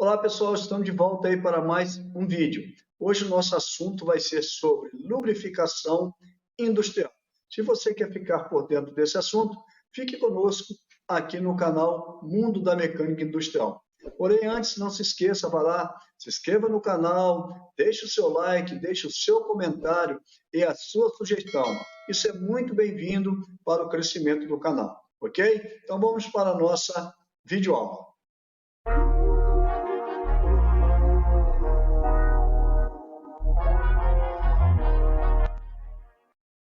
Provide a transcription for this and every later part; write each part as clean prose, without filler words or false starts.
Olá pessoal, estamos de volta aí para mais um vídeo. Hoje o nosso assunto vai ser sobre lubrificação industrial. Se você quer ficar por dentro desse assunto, fique conosco aqui no canal Mundo da Mecânica Industrial. Porém, antes, não se esqueça, vá lá, se inscreva no canal, deixe o seu like, deixe o seu comentário e a sua sugestão. Isso é muito bem-vindo para o crescimento do canal, ok? Então vamos para a nossa videoaula.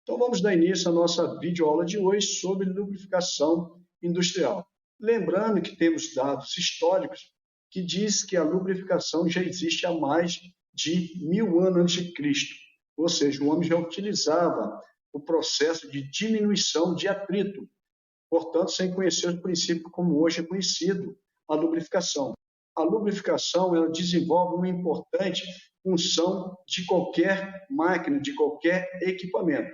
Então vamos dar início à nossa videoaula de hoje sobre lubrificação industrial. Lembrando que temos dados históricos que diz que a lubrificação já existe há mais de 1000 anos antes de Cristo. Ou seja, o homem já utilizava o processo de diminuição de atrito, portanto, sem conhecer o princípio como hoje é conhecido, a lubrificação. A lubrificação ela desenvolve uma importante função de qualquer máquina, de qualquer equipamento.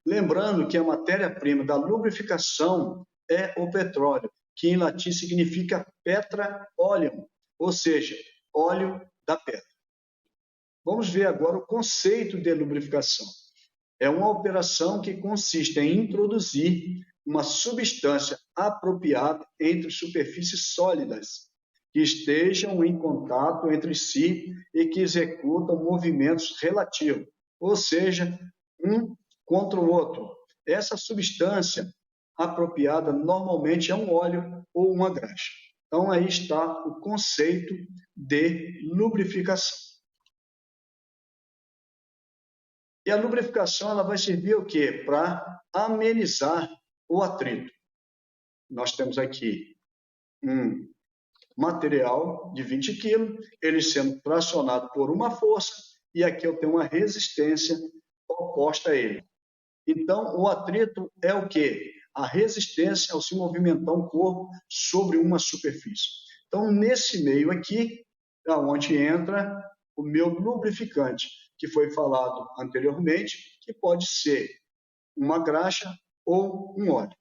Lembrando que a matéria-prima da lubrificação é o petróleo, que em latim significa petra oleum, ou seja, óleo da pedra. Vamos ver agora o conceito de lubrificação. É uma operação que consiste em introduzir uma substância apropriada entre superfícies sólidas que estejam em contato entre si e que executam movimentos relativos, ou seja, um contra o outro. Essa substância apropriada normalmente é um óleo ou uma graxa. Então, aí está o conceito de lubrificação. E a lubrificação ela vai servir o quê? Para amenizar o atrito. Nós temos aqui um material de 20 kg, ele sendo tracionado por uma força, e aqui eu tenho uma resistência oposta a ele. Então, o atrito é o quê? A resistência ao se movimentar um corpo sobre uma superfície. Então, nesse meio aqui, é onde entra o meu lubrificante, que foi falado anteriormente, que pode ser uma graxa ou um óleo,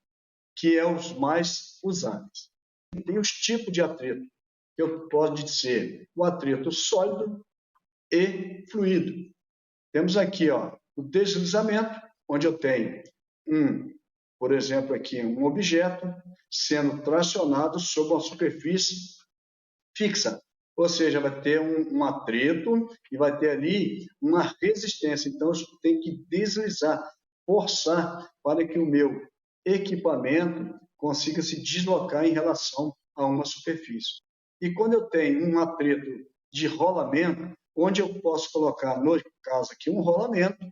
que é os mais usados. Tem os tipos de atrito, que eu posso dizer o atrito sólido e fluido. Temos aqui o deslizamento, onde eu tenho por exemplo, aqui um objeto sendo tracionado sobre uma superfície fixa, ou seja, vai ter um atrito e vai ter ali uma resistência. Então, eu tenho que deslizar, forçar para que o meu equipamento consiga se deslocar em relação a uma superfície. E quando eu tenho um atrito de rolamento, onde eu posso colocar, no caso aqui, um rolamento,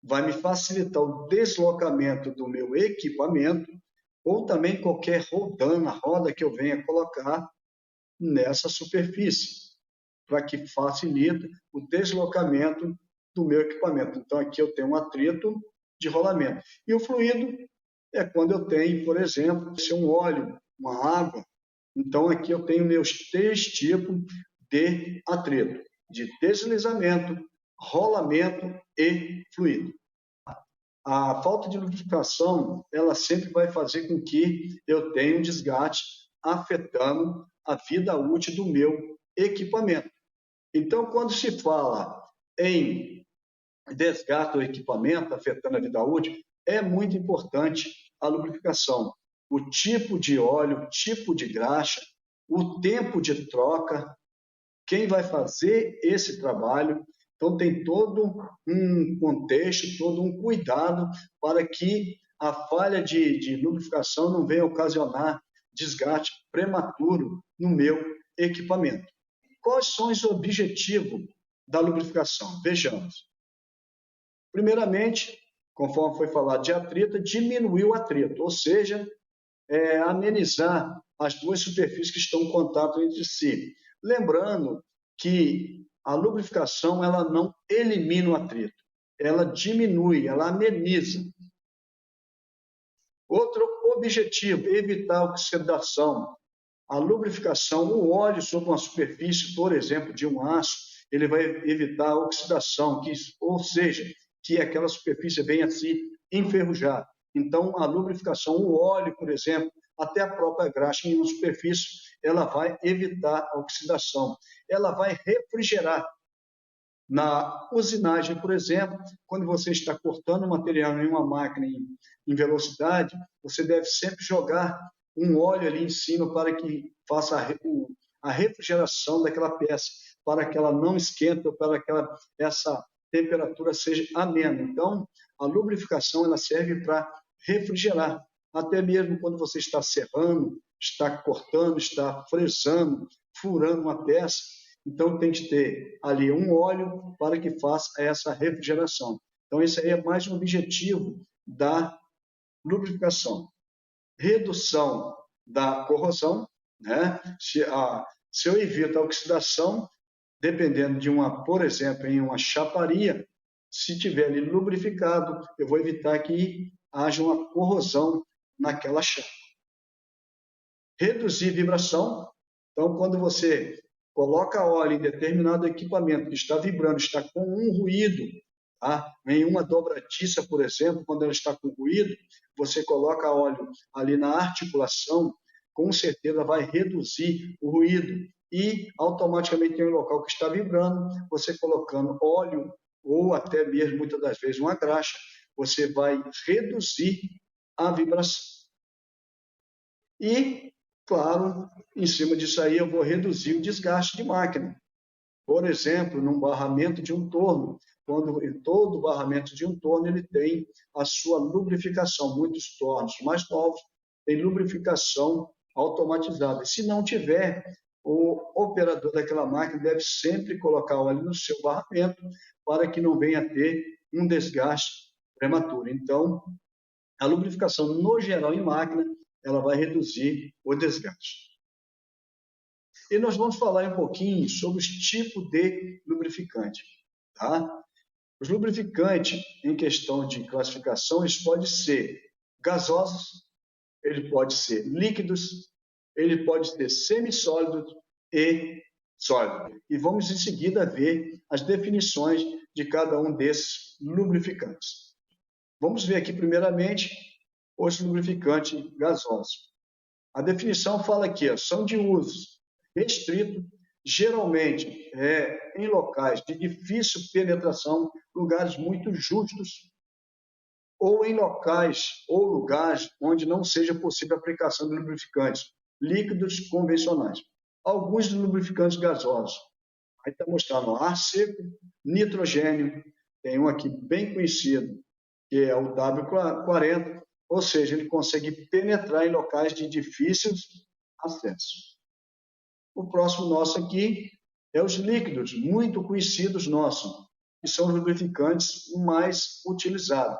vai me facilitar o deslocamento do meu equipamento ou também qualquer roda que eu venha colocar nessa superfície, para que facilite o deslocamento do meu equipamento. Então, aqui eu tenho um atrito de rolamento. E o fluido é quando eu tenho, por exemplo, um óleo, uma água. Então, aqui eu tenho meus 3 tipos de atrito, de deslizamento, rolamento e fluido. A falta de lubrificação, ela sempre vai fazer com que eu tenha um desgaste afetando a vida útil do meu equipamento. Então, quando se fala em desgaste do equipamento afetando a vida útil, é muito importante a lubrificação. O tipo de óleo, o tipo de graxa, o tempo de troca, quem vai fazer esse trabalho. Então, tem todo um contexto, todo um cuidado para que a falha de lubrificação não venha ocasionar desgaste prematuro no meu equipamento. Quais são os objetivos da lubrificação? Vejamos. Primeiramente, conforme foi falado de atrito, diminuir o atrito, ou seja, amenizar as duas superfícies que estão em contato entre si. Lembrando que a lubrificação ela não elimina o atrito, ela diminui, ela ameniza. Outro objetivo, evitar a oxidação. A lubrificação, o óleo sobre uma superfície, por exemplo, de um aço, ele vai evitar a oxidação, ou seja, que aquela superfície venha a se enferrujar. Então, a lubrificação, o óleo, por exemplo, até a própria graxa em uma superfície, ela vai evitar a oxidação. Ela vai refrigerar. Na usinagem, por exemplo, quando você está cortando material em uma máquina em velocidade, você deve sempre jogar um óleo ali em cima para que faça a refrigeração daquela peça, para que ela não esquente, ou para que essa temperatura seja amena. Então, a lubrificação ela serve para refrigerar, até mesmo quando você está serrando, está cortando, está fresando, furando uma peça. Então, tem que ter ali um óleo para que faça essa refrigeração. Então, esse aí é mais um objetivo da lubrificação. Redução da corrosão, né? Se eu evito a oxidação, dependendo de por exemplo, em uma chaparia, se tiver ali lubrificado, eu vou evitar que haja uma corrosão naquela chapa. Reduzir vibração. Então, quando você coloca óleo em determinado equipamento que está vibrando, está com um ruído, tá? Em uma dobradiça, por exemplo, quando ela está com ruído, você coloca óleo ali na articulação, com certeza vai reduzir o ruído. E automaticamente tem um local que está vibrando, você colocando óleo ou até mesmo, muitas das vezes, uma graxa, você vai reduzir a vibração. E, claro, em cima disso aí eu vou reduzir o desgaste de máquina. Por exemplo, num barramento de um torno, quando em todo barramento de um torno ele tem a sua lubrificação. Muitos tornos mais novos têm lubrificação automatizada. Se não tiver, o operador daquela máquina deve sempre colocar óleo no seu barramento para que não venha a ter um desgaste prematuro. Então, a lubrificação, no geral, em máquina, ela vai reduzir o desgaste. E nós vamos falar um pouquinho sobre os tipos de lubrificante. Tá? Os lubrificantes, em questão de classificação, eles podem ser gasosos, ele pode ser líquidos, ele pode ser semissólidos e sólidos. E vamos em seguida ver as definições de cada um desses lubrificantes. Vamos ver aqui primeiramente os lubrificantes gasosos. A definição fala aqui, são de uso restrito, geralmente em locais de difícil penetração, lugares muito justos, ou em locais ou lugares onde não seja possível a aplicação de lubrificantes líquidos convencionais. Alguns lubrificantes gasosos. Aí está mostrando ar seco, nitrogênio, tem um aqui bem conhecido, que é o W40, ou seja, ele consegue penetrar em locais de difícil acesso. O próximo nosso aqui é os líquidos, muito conhecidos nossos, que são os lubrificantes mais utilizados,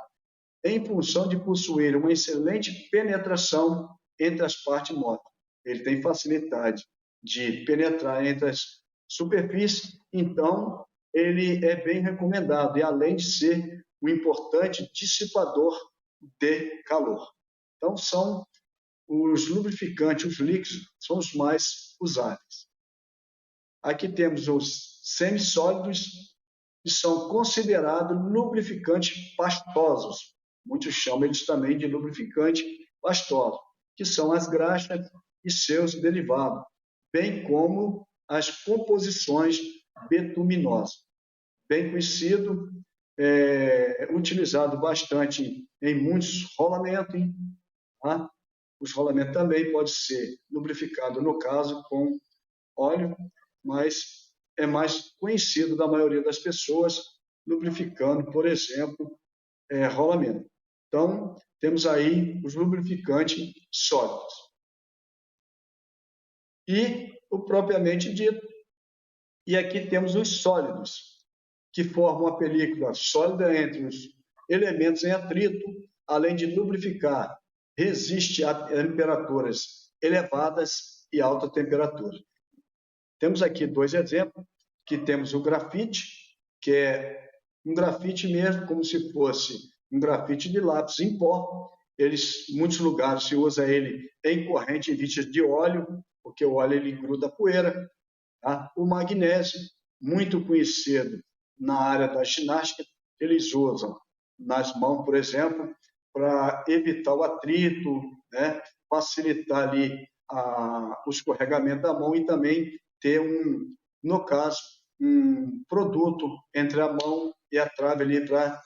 em função de possuir uma excelente penetração entre as partes móveis. Ele tem facilidade de penetrar entre as superfícies, então ele é bem recomendado, e além de ser um importante dissipador de calor. Então, são os lubrificantes, os líquidos, são os mais usados. Aqui temos os semissólidos, que são considerados lubrificantes pastosos. Muitos chamam eles também de lubrificante pastoso, que são as graxas e seus derivados, bem como as composições betuminosas. Bem conhecido, utilizado bastante em muitos rolamentos. Tá? Os rolamentos também podem ser lubrificados, no caso, com óleo, mas é mais conhecido da maioria das pessoas lubrificando, por exemplo, rolamento. Então, temos aí os lubrificantes sólidos. E o propriamente dito, e aqui temos os sólidos, que formam a película sólida entre os elementos em atrito, além de lubrificar, resiste a temperaturas elevadas e alta temperatura. Temos aqui dois exemplos, que temos o grafite, que é um grafite mesmo, como se fosse um grafite de lápis em pó. Em muitos lugares se usa ele em corrente em vias de óleo, porque o óleo ele gruda a poeira. Tá? O magnésio, muito conhecido na área da ginástica, eles usam nas mãos, por exemplo, para evitar o atrito, né, facilitar ali o escorregamento da mão e também ter, no caso, um produto entre a mão e a trave ali para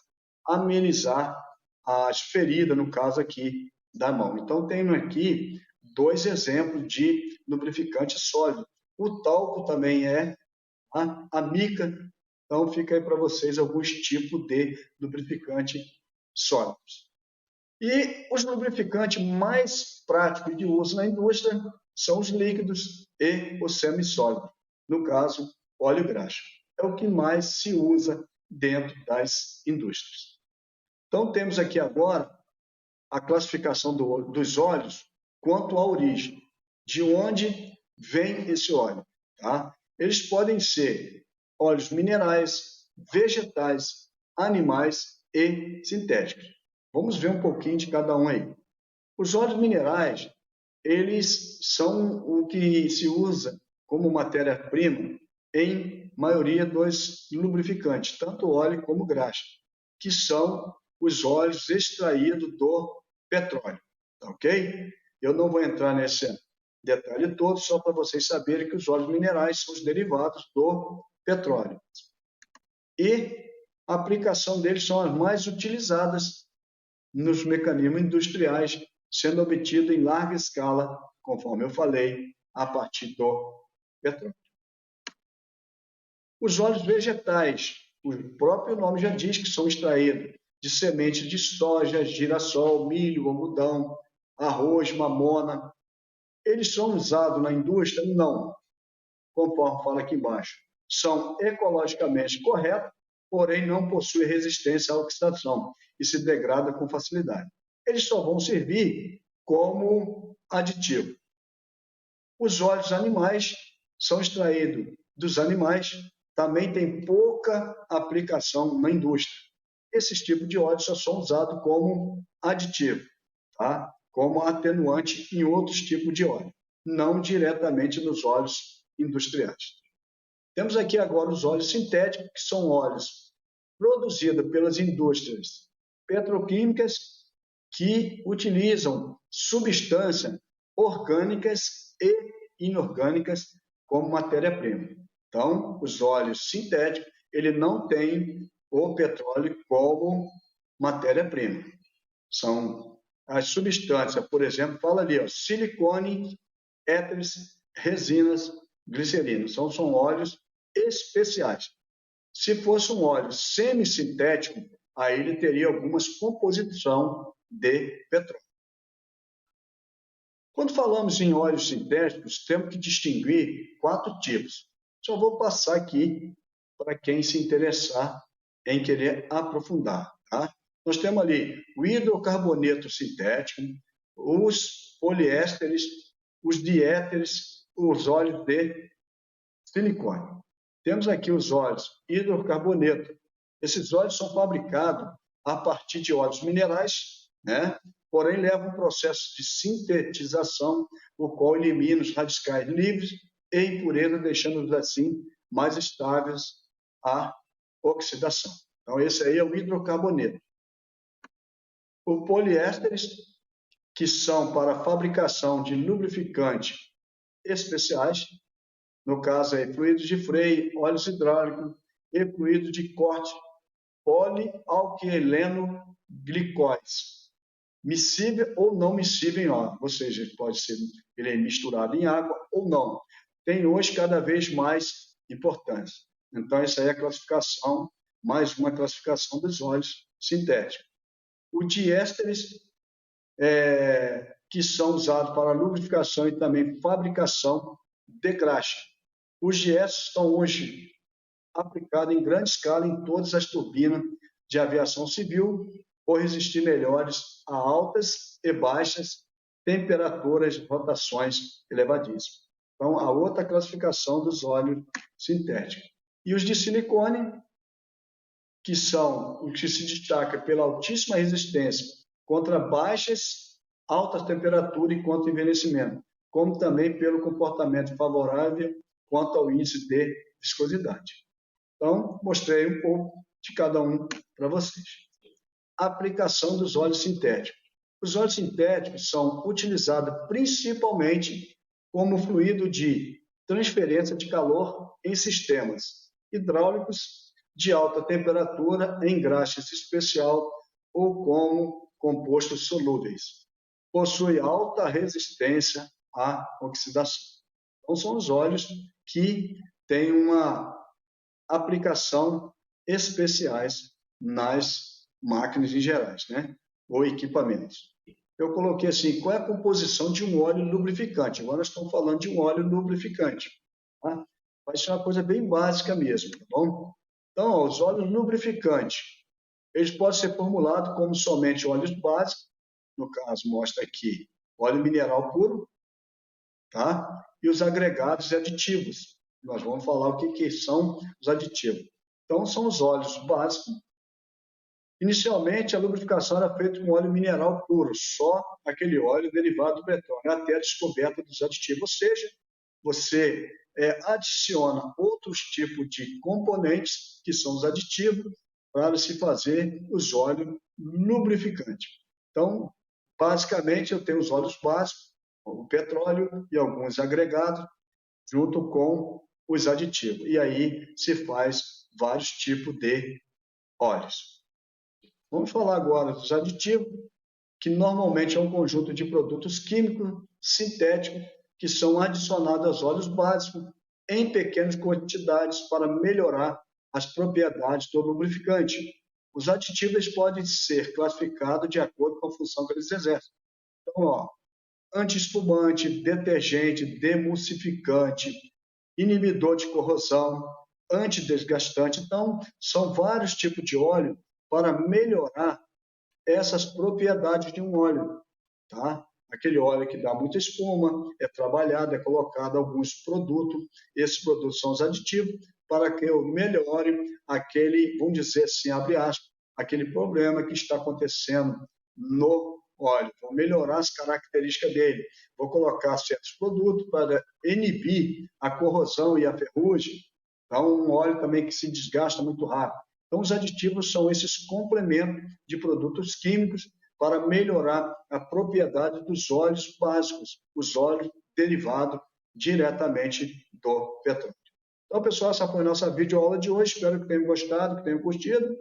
amenizar as feridas, no caso aqui, da mão. Então, tenho aqui 2 exemplos de lubrificante sólido. O talco também é a mica. Então, fica aí para vocês alguns tipos de lubrificante sólidos. E os lubrificantes mais práticos de uso na indústria são os líquidos e os semissólidos. No caso, óleo graxo. É o que mais se usa dentro das indústrias. Então, temos aqui agora a classificação dos óleos quanto à origem, de onde vem esse óleo. Tá? Eles podem ser óleos minerais, vegetais, animais e sintéticos. Vamos ver um pouquinho de cada um aí. Os óleos minerais, eles são o que se usa como matéria-prima em maioria dos lubrificantes, tanto óleo como graxa, que são os óleos extraídos do petróleo, tá ok? Eu não vou entrar nesse detalhe todo, só para vocês saberem que os óleos minerais são os derivados do petróleo. E a aplicação deles são as mais utilizadas nos mecanismos industriais, sendo obtido em larga escala, conforme eu falei, a partir do petróleo. Os óleos vegetais, o próprio nome já diz que são extraídos de sementes de soja, girassol, milho, algodão, arroz, mamona. Eles são usados na indústria? Não, conforme fala aqui embaixo. São ecologicamente corretos, porém não possuem resistência à oxidação e se degrada com facilidade. Eles só vão servir como aditivo. Os óleos animais são extraídos dos animais, também tem pouca aplicação na indústria. Esses tipos de óleos só são usados como aditivo, tá? Como atenuante em outros tipos de óleo, não diretamente nos óleos industriais. Temos aqui agora os óleos sintéticos, que são óleos produzidos pelas indústrias petroquímicas que utilizam substâncias orgânicas e inorgânicas como matéria-prima. Então, os óleos sintéticos, ele não tem o petróleo como matéria-prima. São as substâncias, por exemplo, fala ali, ó, silicone, éteres, resinas, glicerina. São óleos especiais. Se fosse um óleo semissintético, aí ele teria algumas composição de petróleo. Quando falamos em óleos sintéticos, temos que distinguir 4 tipos. Só vou passar aqui para quem se interessar em querer aprofundar. Tá? Nós temos ali o hidrocarboneto sintético, os poliésteres, os diéteres, os óleos de silicone. Temos aqui os óleos hidrocarboneto. Esses óleos são fabricados a partir de óleos minerais, né? Porém levam um processo de sintetização, o qual elimina os radicais livres e impurezas, deixando-os assim mais estáveis à oxidação. Então, esse aí é o hidrocarboneto. O poliésteres, que são para a fabricação de lubrificantes especiais, no caso aí, fluidos de freio, óleos hidráulicos e fluidos de corte, polialquileno glicóis, miscível ou não miscível em água, ou seja, pode ser ele é misturado em água ou não. Tem hoje cada vez mais importância. Então, essa aí é a classificação, mais uma classificação dos óleos sintéticos. Os diésteres, que são usados para lubrificação e também fabricação de graxa. Os diésteres estão hoje aplicados em grande escala em todas as turbinas de aviação civil, por resistir melhores a altas e baixas temperaturas, rotações elevadíssimas. Então, a outra classificação dos óleos sintéticos. E os de silicone, que são os que se destacam pela altíssima resistência contra baixas, altas temperaturas e contra envelhecimento, como também pelo comportamento favorável quanto ao índice de viscosidade. Então, mostrei um pouco de cada um para vocês. A aplicação dos óleos sintéticos. Os óleos sintéticos são utilizados principalmente como fluido de transferência de calor em sistemas hidráulicos de alta temperatura, em engraxes especial ou como compostos solúveis. Possui alta resistência à oxidação. Então, são os óleos que têm uma aplicação especiais nas máquinas em gerais, né? Ou equipamentos. Eu coloquei assim, qual é a composição de um óleo lubrificante? Agora nós estamos falando de um óleo lubrificante. Tá? Vai ser uma coisa bem básica mesmo, tá bom? Então, ó, os óleos lubrificantes, eles podem ser formulados como somente óleos básicos, no caso mostra aqui óleo mineral puro, tá? E os agregados e aditivos. Nós vamos falar o que são os aditivos. Então, são os óleos básicos. Inicialmente, a lubrificação era feita com óleo mineral puro, só aquele óleo derivado do petróleo, até a descoberta dos aditivos. Ou seja, você adiciona outros tipos de componentes, que são os aditivos, para se fazer os óleos lubrificantes. Então, basicamente, eu tenho os óleos básicos, o petróleo e alguns agregados, junto com os aditivos. E aí se faz vários tipos de óleos. Vamos falar agora dos aditivos, que normalmente é um conjunto de produtos químicos sintéticos que são adicionados aos óleos básicos em pequenas quantidades para melhorar as propriedades do lubrificante. Os aditivos podem ser classificados de acordo com a função que eles exercem. Então, ó, anti-espumante, detergente, demulsificante, inibidor de corrosão, antidesgastante. Então, são vários tipos de óleo para melhorar essas propriedades de um óleo, tá? Aquele óleo que dá muita espuma, é trabalhado, é colocado alguns produtos, esses produtos são os aditivos, para que eu melhore aquele, vamos dizer assim, abre aspas, aquele problema que está acontecendo no óleo. Vou melhorar as características dele, vou colocar certos produtos para inibir a corrosão e a ferrugem. Então, um óleo também que se desgasta muito rápido. Então, os aditivos são esses complementos de produtos químicos para melhorar a propriedade dos óleos básicos, os óleos derivados diretamente do petróleo. Então, pessoal, essa foi a nossa videoaula de hoje. Espero que tenham gostado, que tenham curtido.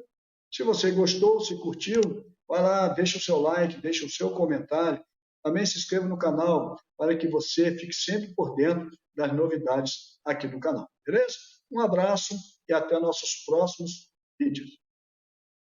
Se você gostou, se curtiu, vai lá, deixa o seu like, deixa o seu comentário. Também se inscreva no canal para que você fique sempre por dentro das novidades aqui do canal. Beleza? Um abraço e até nossos próximos vídeos.